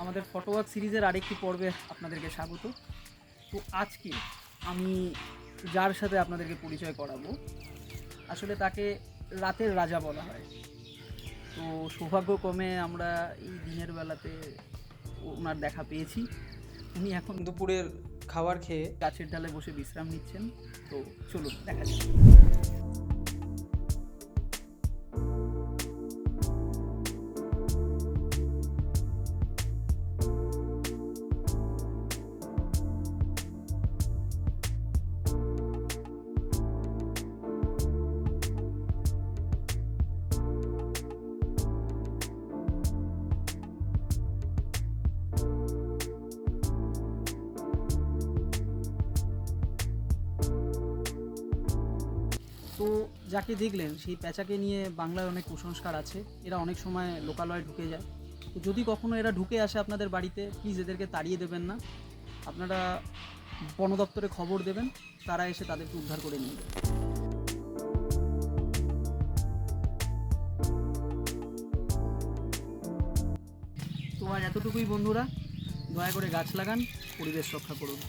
আমাদের ফটোওয়ার্ক সিরিজের আরেকটি পর্বে আপনাদেরকে স্বাগত। তো আজকে আমি যার সাথে আপনাদেরকে পরিচয় করাবো, আসলে তাকে রাতের রাজা বলা হয়। তো সৌভাগ্যক্রমে আমরা এই দিনের বেলাতে ওনার দেখা পেয়েছি। উনি এখন দুপুরের খাবার খেয়ে গাছের ডালে বসে বিশ্রাম নিচ্ছেন। তো চলুন দেখা যাক। তো যাকে দেখলেন সেই প্যাঁচাকে নিয়ে বাংলায় অনেক কুসংস্কার আছে। এরা অনেক সময় লোকালয়ে ঢুকে যায়। তো যদি কখনো এরা ঢুকে আসে আপনাদের বাড়িতে, প্লিজ এদেরকে তাড়িয়ে দেবেন না। আপনারা বন দপ্তরে খবর দেবেন, তারা এসে তাদেরকে উদ্ধার করে নিয়ে যাবে। তো আর এতটুকুই বন্ধুরা, দয়া করে গাছ লাগান, পরিবেশ রক্ষা করুন।